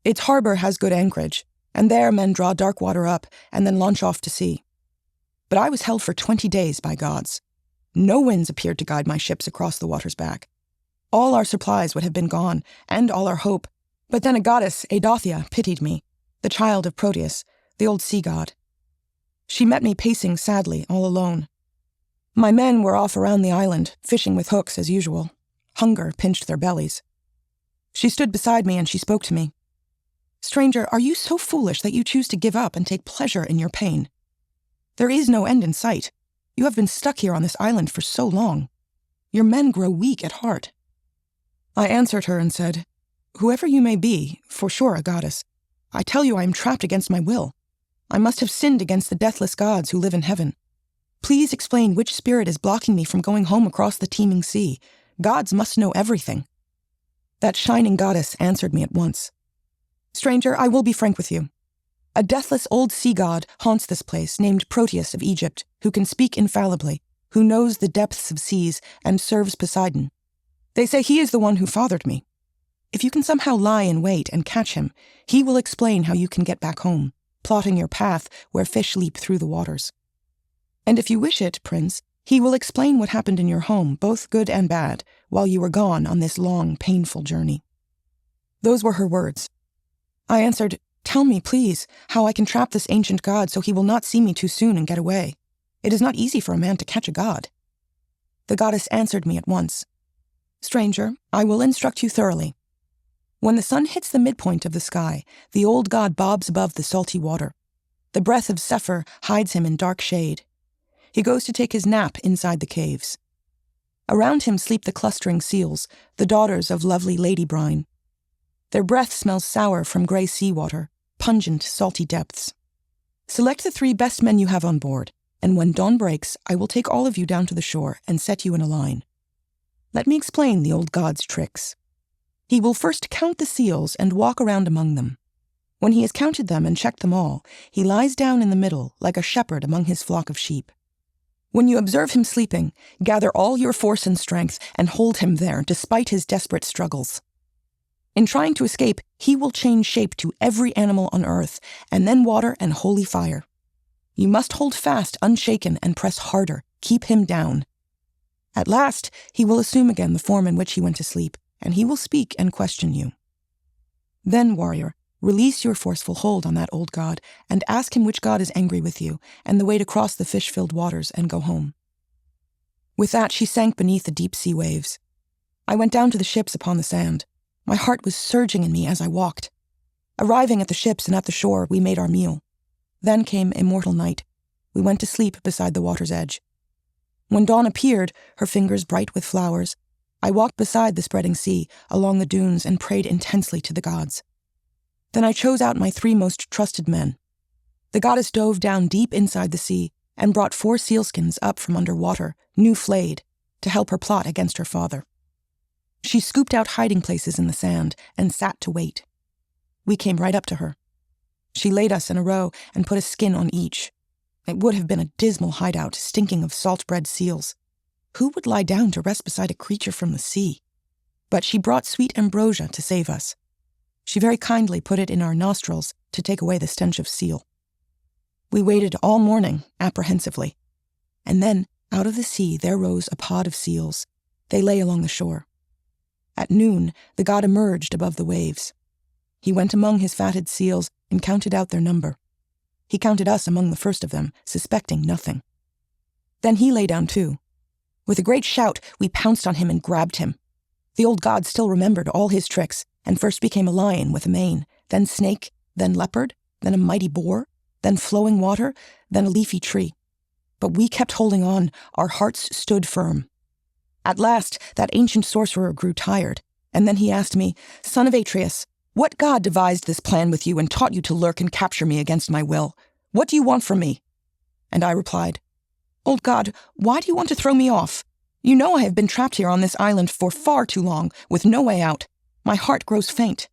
Its harbor has good anchorage, and there men draw dark water up and then launch off to sea. But I was held for 20 days by gods. No winds appeared to guide my ships across the water's back. All our supplies would have been gone, and all our hope. But then a goddess, Adothea, pitied me, the child of Proteus, the old sea god. She met me pacing sadly, all alone. My men were off around the island, fishing with hooks as usual. Hunger pinched their bellies. She stood beside me and she spoke to me. "Stranger, are you so foolish that you choose to give up and take pleasure in your pain? There is no end in sight. You have been stuck here on this island for so long. Your men grow weak at heart." I answered her and said, "Whoever you may be, for sure a goddess, I tell you I am trapped against my will. I must have sinned against the deathless gods who live in heaven. Please explain which spirit is blocking me from going home across the teeming sea. Gods must know everything." That shining goddess answered me at once. "Stranger, I will be frank with you. A deathless old sea god haunts this place, named Proteus of Egypt, who can speak infallibly, who knows the depths of seas and serves Poseidon. They say he is the one who fathered me. If you can somehow lie in wait and catch him, he will explain how you can get back home, plotting your path where fish leap through the waters. And if you wish it, Prince, he will explain what happened in your home, both good and bad, while you were gone on this long, painful journey." Those were her words. I answered, "Tell me, please, how I can trap this ancient god so he will not see me too soon and get away. It is not easy for a man to catch a god." The goddess answered me at once. "Stranger, I will instruct you thoroughly. When the sun hits the midpoint of the sky, the old god bobs above the salty water. The breath of Zephyr hides him in dark shade. He goes to take his nap inside the caves. Around him sleep the clustering seals, the daughters of lovely Lady Brine. Their breath smells sour from gray seawater, pungent, salty depths. Select the 3 best men you have on board, and when dawn breaks, I will take all of you down to the shore and set you in a line. Let me explain the old god's tricks. He will first count the seals and walk around among them. When he has counted them and checked them all, he lies down in the middle like a shepherd among his flock of sheep. When you observe him sleeping, gather all your force and strength and hold him there despite his desperate struggles. In trying to escape, he will change shape to every animal on earth, and then water and holy fire. You must hold fast, unshaken, and press harder. Keep him down. At last, he will assume again the form in which he went to sleep, and he will speak and question you. Then, warrior, release your forceful hold on that old god, and ask him which god is angry with you, and the way to cross the fish-filled waters and go home." With that, she sank beneath the deep-sea waves. I went down to the ships upon the sand. My heart was surging in me as I walked. Arriving at the ships and at the shore, we made our meal. Then came immortal night. We went to sleep beside the water's edge. When dawn appeared, her fingers bright with flowers, I walked beside the spreading sea, along the dunes, and prayed intensely to the gods. Then I chose out my 3 most trusted men. The goddess dove down deep inside the sea and brought 4 sealskins up from under water, new flayed, to help her plot against her father. She scooped out hiding places in the sand and sat to wait. We came right up to her. She laid us in a row and put a skin on each. It would have been a dismal hideout, stinking of salt-bred seals. Who would lie down to rest beside a creature from the sea? But she brought sweet ambrosia to save us. She very kindly put it in our nostrils to take away the stench of seal. We waited all morning, apprehensively. And then, out of the sea, there rose a pod of seals. They lay along the shore. At noon, the god emerged above the waves. He went among his fatted seals and counted out their number. He counted us among the first of them, suspecting nothing. Then he lay down too. With a great shout, we pounced on him and grabbed him. The old god still remembered all his tricks, and first became a lion with a mane, then snake, then leopard, then a mighty boar, then flowing water, then a leafy tree. But we kept holding on, our hearts stood firm. At last, that ancient sorcerer grew tired, and then he asked me, "Son of Atreus, what god devised this plan with you and taught you to lurk and capture me against my will? What do you want from me?" And I replied, "Old god, why do you want to throw me off? You know I have been trapped here on this island for far too long, with no way out. My heart grows faint.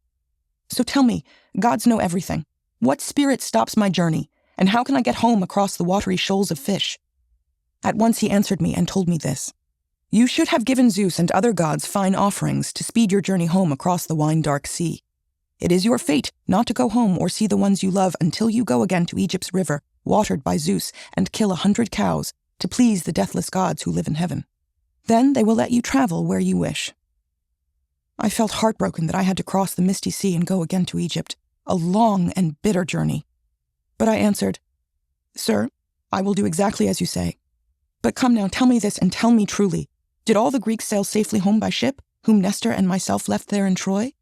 So tell me, gods know everything. What spirit stops my journey, and how can I get home across the watery shoals of fish?" At once he answered me and told me this. "You should have given Zeus and other gods fine offerings to speed your journey home across the wine-dark sea. It is your fate not to go home or see the ones you love until you go again to Egypt's river, watered by Zeus, and kill 100 cows to please the deathless gods who live in heaven. Then they will let you travel where you wish." I felt heartbroken that I had to cross the misty sea and go again to Egypt, a long and bitter journey. But I answered, "Sir, I will do exactly as you say. But come now, tell me this and tell me truly. Did all the Greeks sail safely home by ship, whom Nestor and myself left there in Troy?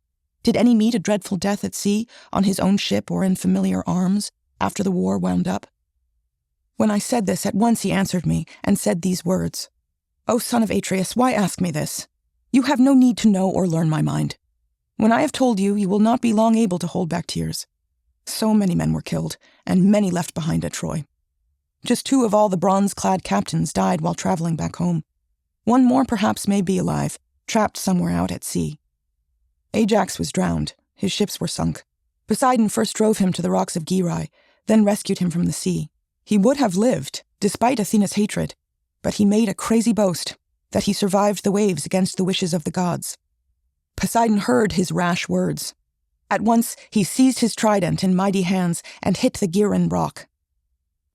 Did any meet a dreadful death at sea, on his own ship or in familiar arms, after the war wound up?" When I said this, at once he answered me and said these words, "O son of Atreus, why ask me this? You have no need to know or learn my mind. When I have told you, you will not be long able to hold back tears. So many men were killed, and many left behind at Troy. Just 2 of all the bronze-clad captains died while traveling back home. 1 more perhaps may be alive, trapped somewhere out at sea. Ajax was drowned, his ships were sunk. Poseidon first drove him to the rocks of Girai, then rescued him from the sea. He would have lived, despite Athena's hatred, but he made a crazy boast that he survived the waves against the wishes of the gods. Poseidon heard his rash words. At once he seized his trident in mighty hands and hit the Giran rock.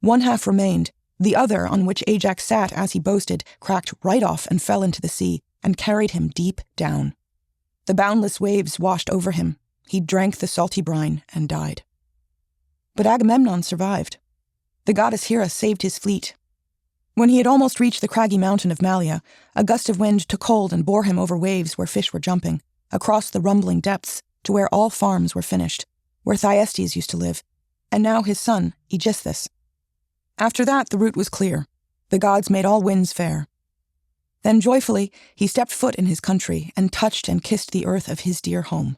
1 half remained, the other, on which Ajax sat as he boasted, cracked right off and fell into the sea and carried him deep down. The boundless waves washed over him. He drank the salty brine and died. But Agamemnon survived. The goddess Hera saved his fleet. When he had almost reached the craggy mountain of Malia, a gust of wind took hold and bore him over waves where fish were jumping, across the rumbling depths to where all farms were finished, where Thyestes used to live, and now his son, Aegisthus. After that, the route was clear. The gods made all winds fair. Then joyfully, he stepped foot in his country and touched and kissed the earth of his dear home.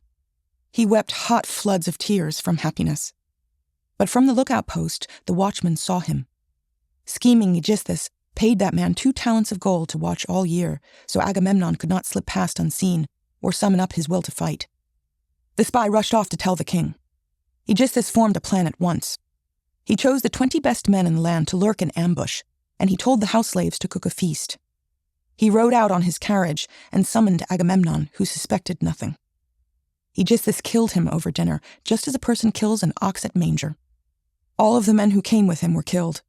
He wept hot floods of tears from happiness. But from the lookout post, the watchman saw him. Scheming Aegisthus paid that man 2 talents of gold to watch all year, so Agamemnon could not slip past unseen or summon up his will to fight. The spy rushed off to tell the king. Aegisthus formed a plan at once. He chose the 20 best men in the land to lurk in ambush, and he told the house slaves to cook a feast. He rode out on his carriage and summoned Agamemnon, who suspected nothing. Aegisthus killed him over dinner, just as a person kills an ox at manger. All of the men who came with him were killed,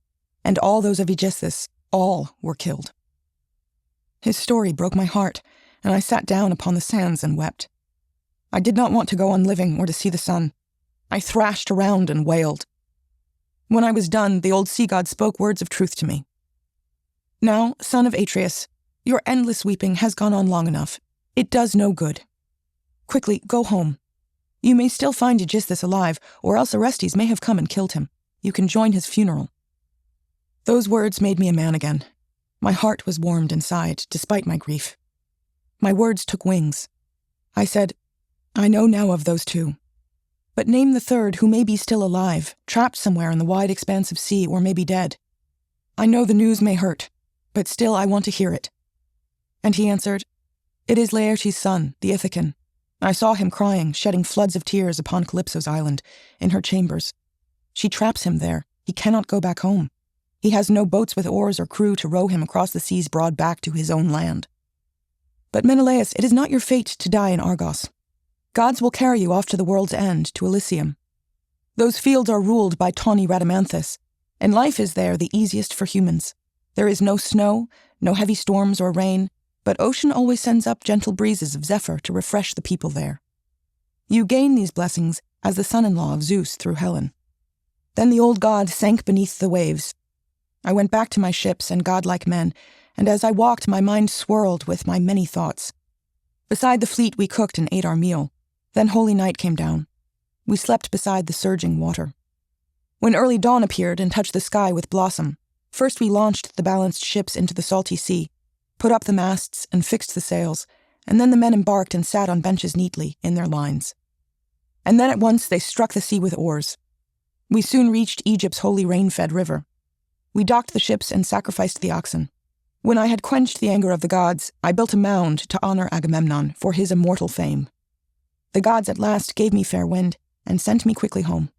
and all those of Aegisthus, all were killed. His story broke my heart, and I sat down upon the sands and wept. I did not want to go on living or to see the sun. I thrashed around and wailed. When I was done, the old sea god spoke words of truth to me. "Now, son of Atreus, your endless weeping has gone on long enough. It does no good. Quickly, go home. You may still find Aegisthus alive, or else Orestes may have come and killed him. You can join his funeral." Those words made me a man again. My heart was warmed inside, despite my grief. My words took wings. I said, "I know now of those 2. But name the 3rd who may be still alive, trapped somewhere in the wide expanse of sea, or may be dead. I know the news may hurt, but still I want to hear it." And he answered, "It is Laertes' son, the Ithacan. I saw him crying, shedding floods of tears upon Calypso's island, in her chambers. She traps him there. He cannot go back home. He has no boats with oars or crew to row him across the sea's broad back to his own land. But Menelaus, it is not your fate to die in Argos. Gods will carry you off to the world's end, to Elysium. Those fields are ruled by tawny Rhadamanthus, and life is there the easiest for humans. There is no snow, no heavy storms or rain, but ocean always sends up gentle breezes of zephyr to refresh the people there. You gain these blessings as the son-in-law of Zeus through Helen." Then the old god sank beneath the waves. I went back to my ships and godlike men, and as I walked my mind swirled with my many thoughts. Beside the fleet we cooked and ate our meal. Then holy night came down. We slept beside the surging water. When early dawn appeared and touched the sky with blossom, first we launched the balanced ships into the salty sea, put up the masts and fixed the sails, and then the men embarked and sat on benches neatly in their lines. And then at once they struck the sea with oars. We soon reached Egypt's holy rain-fed river. We docked the ships and sacrificed the oxen. When I had quenched the anger of the gods, I built a mound to honor Agamemnon for his immortal fame. The gods at last gave me fair wind and sent me quickly home.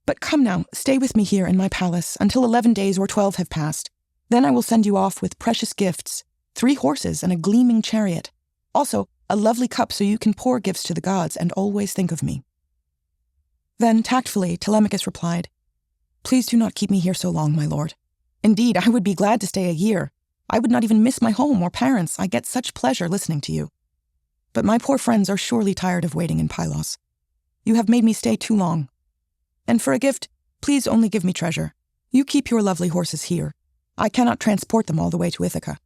But come now, stay with me here in my palace until 11 days or 12 have passed. Then I will send you off with precious gifts, 3 horses and a gleaming chariot. Also, A lovely cup so you can pour gifts to the gods and always think of me." Then, tactfully, Telemachus replied, "Please do not keep me here so long, my lord. Indeed, I would be glad to stay a year. I would not even miss my home or parents. I get such pleasure listening to you. But my poor friends are surely tired of waiting in Pylos. You have made me stay too long. And for a gift, please only give me treasure. You keep your lovely horses here. I cannot transport them all the way to Ithaca.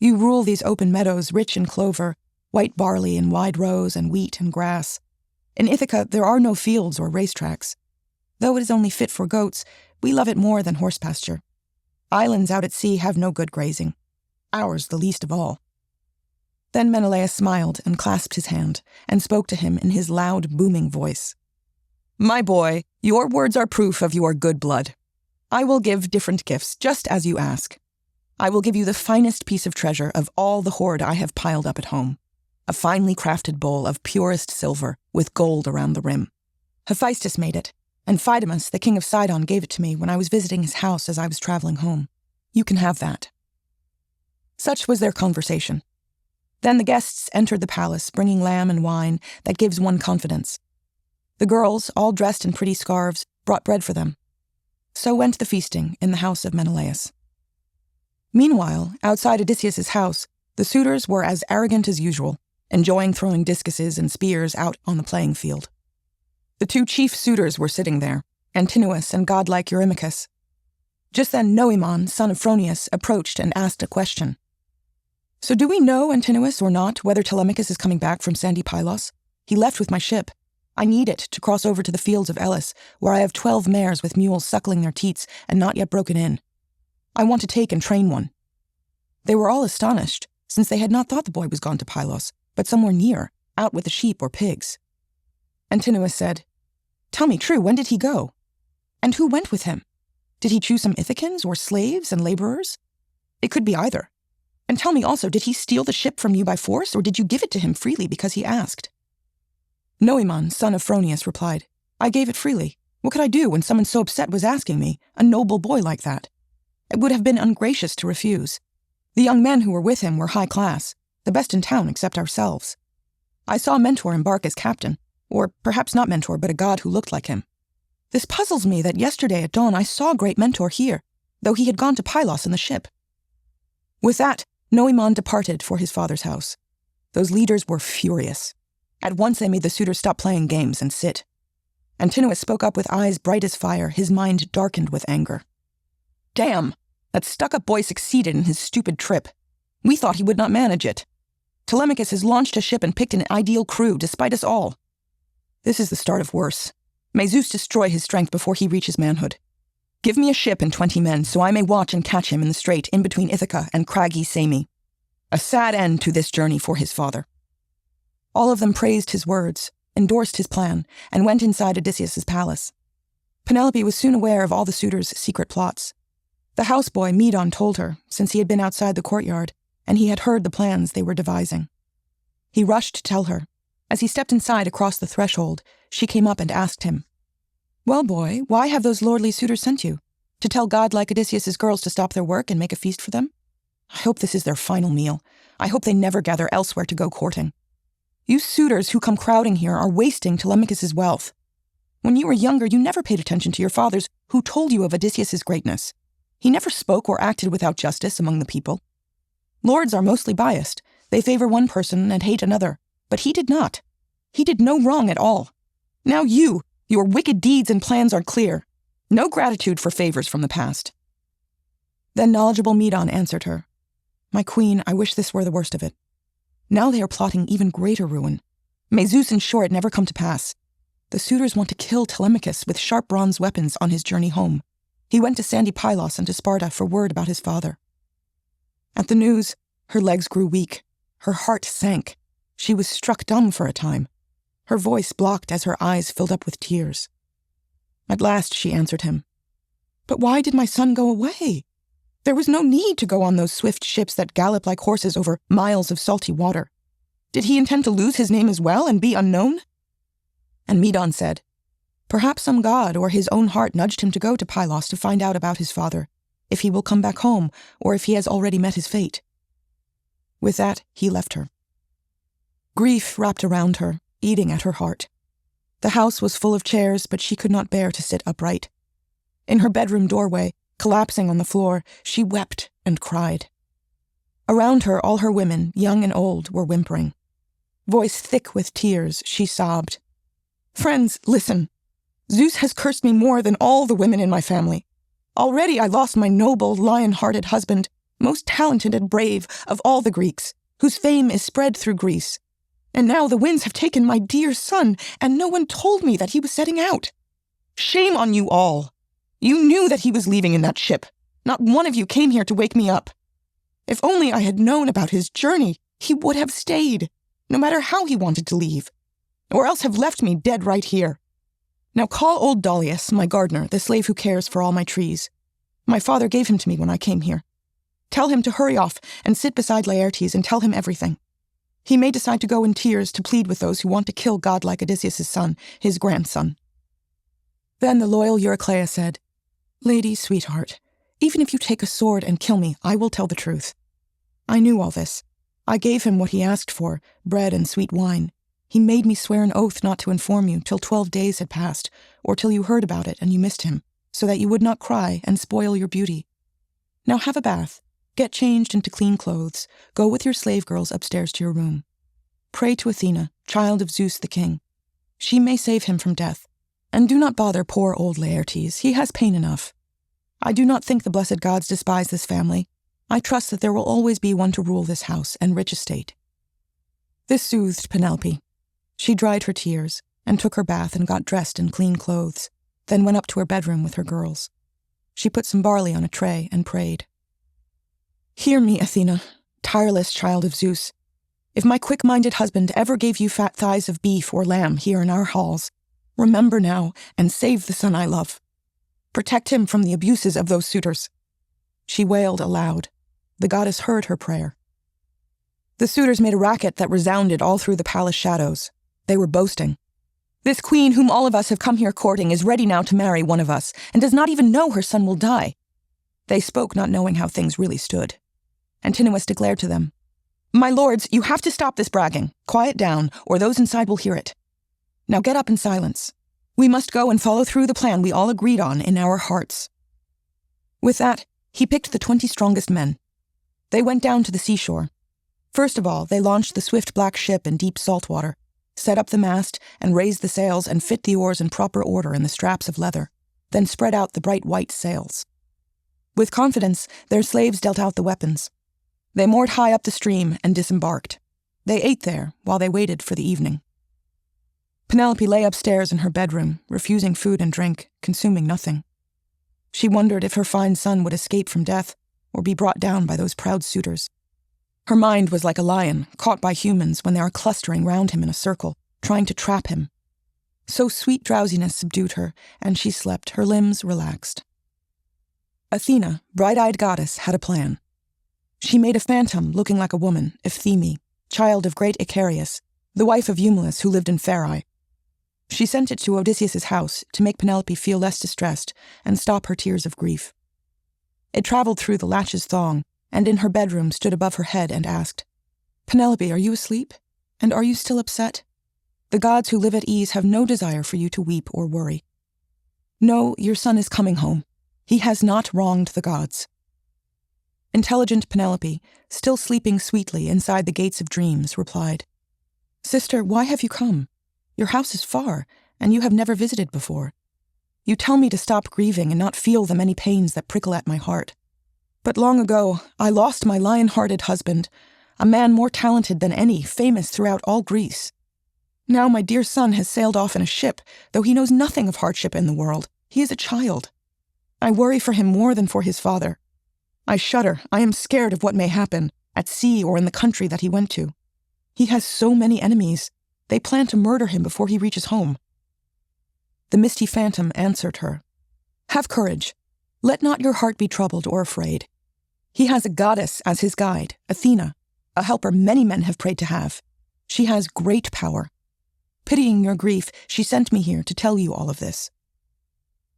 You rule these open meadows rich in clover, white barley in wide rows, and wheat and grass. In Ithaca there are no fields or racetracks. Though it is only fit for goats, we love it more than horse pasture. Islands out at sea have no good grazing. Ours the least of all." Then Menelaus smiled and clasped his hand, and spoke to him in his loud, booming voice. "My boy, your words are proof of your good blood. I will give different gifts, just as you ask. I will give you the finest piece of treasure of all the hoard I have piled up at home, a finely crafted bowl of purest silver with gold around the rim. Hephaestus made it, and Phydamus, the king of Sidon, gave it to me when I was visiting his house as I was traveling home. You can have that." Such was their conversation. Then the guests entered the palace, bringing lamb and wine that gives one confidence. The girls, all dressed in pretty scarves, brought bread for them. So went the feasting in the house of Menelaus. Meanwhile, outside Odysseus's house, the suitors were as arrogant as usual, enjoying throwing discuses and spears out on the playing field. The two chief suitors were sitting there, Antinous and godlike Eurymachus. Just then Noemon, son of Phronius, approached and asked a question. "So do we know, Antinous or not, whether Telemachus is coming back from sandy Pylos? He left with my ship. I need it to cross over to the fields of Elis, where I have 12 mares with mules suckling their teats and not yet broken in. I want to take and train one." They were all astonished, since they had not thought the boy was gone to Pylos, but somewhere near, out with the sheep or pigs. Antinous said, "Tell me true, when did he go? And who went with him? Did he choose some Ithacans or slaves and laborers? It could be either. And tell me also, did he steal the ship from you by force, or did you give it to him freely because he asked?" Noemon, son of Phronius, replied, "I gave it freely. What could I do when someone so upset was asking me, a noble boy like that? It would have been ungracious to refuse. The young men who were with him were high class, the best in town except ourselves. I saw Mentor embark as captain, or perhaps not Mentor, but a god who looked like him. This puzzles me that yesterday at dawn I saw great Mentor here, though he had gone to Pylos in the ship." With that, Noemon departed for his father's house. Those leaders were furious. At once they made the suitors stop playing games and sit. Antinous spoke up with eyes bright as fire, his mind darkened with anger. "Damn! That stuck-up boy succeeded in his stupid trip. We thought he would not manage it. Telemachus has launched a ship and picked an ideal crew, despite us all. This is the start of worse. May Zeus destroy his strength before he reaches manhood. Give me a ship and 20 men, so I may watch and catch him in the strait in between Ithaca and craggy Sami. A sad end to this journey for his father." All of them praised his words, endorsed his plan, and went inside Odysseus's palace. Penelope was soon aware of all the suitors' secret plots. The houseboy Medon told her, since he had been outside the courtyard, and he had heard the plans they were devising. He rushed to tell her. As he stepped inside across the threshold, she came up and asked him, "Well, boy, why have those lordly suitors sent you? To tell godlike Odysseus's girls to stop their work and make a feast for them? I hope this is their final meal. I hope they never gather elsewhere to go courting. You suitors who come crowding here are wasting Telemachus's wealth. When you were younger, you never paid attention to your fathers who told you of Odysseus's greatness. He never spoke or acted without justice among the people. Lords are mostly biased. They favor one person and hate another. But he did not. He did no wrong at all. Now your wicked deeds and plans are clear. No gratitude for favors from the past." Then knowledgeable Medon answered her, "My queen, I wish this were the worst of it. Now they are plotting even greater ruin. May Zeus ensure it never come to pass. The suitors want to kill Telemachus with sharp bronze weapons on his journey home. He went to sandy Pylos and to Sparta for word about his father." At the news, her legs grew weak. Her heart sank. She was struck dumb for a time. Her voice blocked as her eyes filled up with tears. At last she answered him, "But why did my son go away? There was no need to go on those swift ships that gallop like horses over miles of salty water. Did he intend to lose his name as well and be unknown?" And Medon said, "Perhaps some god or his own heart nudged him to go to Pylos to find out about his father, if he will come back home or if he has already met his fate." With that, he left her. Grief wrapped around her, eating at her heart. The house was full of chairs, but she could not bear to sit upright. In her bedroom doorway, collapsing on the floor, she wept and cried. Around her, all her women, young and old, were whimpering. Voice thick with tears, she sobbed. "Friends, listen. Zeus has cursed me more than all the women in my family. Already I lost my noble, lion-hearted husband, most talented and brave of all the Greeks, whose fame is spread through Greece. And now the winds have taken my dear son, and no one told me that he was setting out. Shame on you all. You knew that he was leaving in that ship. Not one of you came here to wake me up. If only I had known about his journey, he would have stayed, no matter how he wanted to leave, or else have left me dead right here. Now call old Dolius, my gardener, the slave who cares for all my trees. My father gave him to me when I came here. Tell him to hurry off and sit beside Laertes and tell him everything. He may decide to go in tears to plead with those who want to kill godlike Odysseus' son, his grandson." Then the loyal Eurycleia said, "Lady, sweetheart, even if you take a sword and kill me, I will tell the truth. I knew all this. I gave him what he asked for, bread and sweet wine. He made me swear an oath not to inform you till 12 days had passed, or till you heard about it and you missed him, so that you would not cry and spoil your beauty. Now have a bath, get changed into clean clothes, go with your slave girls upstairs to your room. Pray to Athena, child of Zeus the king. She may save him from death. And do not bother poor old Laertes, he has pain enough. I do not think the blessed gods despise this family. I trust that there will always be one to rule this house and rich estate." This soothed Penelope. She dried her tears, and took her bath and got dressed in clean clothes, then went up to her bedroom with her girls. She put some barley on a tray and prayed. "Hear me, Athena, tireless child of Zeus. If my quick-minded husband ever gave you fat thighs of beef or lamb here in our halls, remember now and save the son I love. Protect him from the abuses of those suitors." She wailed aloud. The goddess heard her prayer. The suitors made a racket that resounded all through the palace shadows. They were boasting. "This queen whom all of us have come here courting is ready now to marry one of us, and does not even know her son will die." They spoke not knowing how things really stood. Antinous declared to them, "My lords, you have to stop this bragging. Quiet down, or those inside will hear it. Now get up in silence. We must go and follow through the plan we all agreed on in our hearts." With that, he picked the 20 strongest men. They went down to the seashore. First of all, they launched the swift black ship in deep salt water, set up the mast and raised the sails and fit the oars in proper order in the straps of leather, then spread out the bright white sails. With confidence, their slaves dealt out the weapons. They moored high up the stream and disembarked. They ate there while they waited for the evening. Penelope lay upstairs in her bedroom, refusing food and drink, consuming nothing. She wondered if her fine son would escape from death or be brought down by those proud suitors. Her mind was like a lion caught by humans when they are clustering round him in a circle, trying to trap him. So sweet drowsiness subdued her, and she slept, her limbs relaxed. Athena, bright-eyed goddess, had a plan. She made a phantom looking like a woman, Euphtheme, child of great Icarius, the wife of Eumelus who lived in Pherae. She sent it to Odysseus' house to make Penelope feel less distressed and stop her tears of grief. It traveled through the latch's thong, and in her bedroom stood above her head and asked, "Penelope, are you asleep? And are you still upset? The gods who live at ease have no desire for you to weep or worry. No, your son is coming home. He has not wronged the gods." Intelligent Penelope, still sleeping sweetly inside the gates of dreams, replied, "Sister, why have you come? Your house is far, and you have never visited before. You tell me to stop grieving and not feel the many pains that prickle at my heart. But long ago, I lost my lion-hearted husband, a man more talented than any, famous throughout all Greece. Now my dear son has sailed off in a ship, though he knows nothing of hardship in the world. He is a child. I worry for him more than for his father. I shudder, I am scared of what may happen, at sea or in the country that he went to. He has so many enemies. They plan to murder him before he reaches home." The misty phantom answered her, "Have courage. Let not your heart be troubled or afraid. He has a goddess as his guide, Athena, a helper many men have prayed to have. She has great power. Pitying your grief, she sent me here to tell you all of this."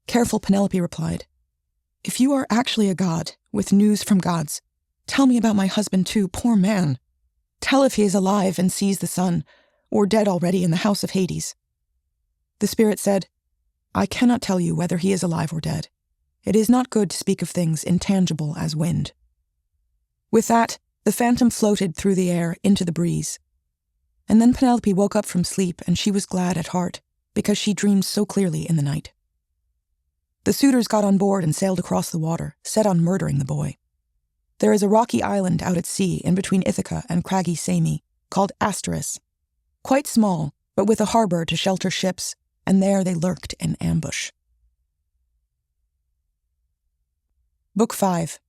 Careful Penelope replied, "If you are actually a god, with news from gods, tell me about my husband too, poor man. Tell if he is alive and sees the sun, or dead already in the house of Hades." The spirit said, "I cannot tell you whether he is alive or dead. It is not good to speak of things intangible as wind." With that, the phantom floated through the air into the breeze. And then Penelope woke up from sleep, and she was glad at heart, because she dreamed so clearly in the night. The suitors got on board and sailed across the water, set on murdering the boy. There is a rocky island out at sea in between Ithaca and craggy Sami, called Asteris. Quite small, but with a harbor to shelter ships, and there they lurked in ambush. Book 5.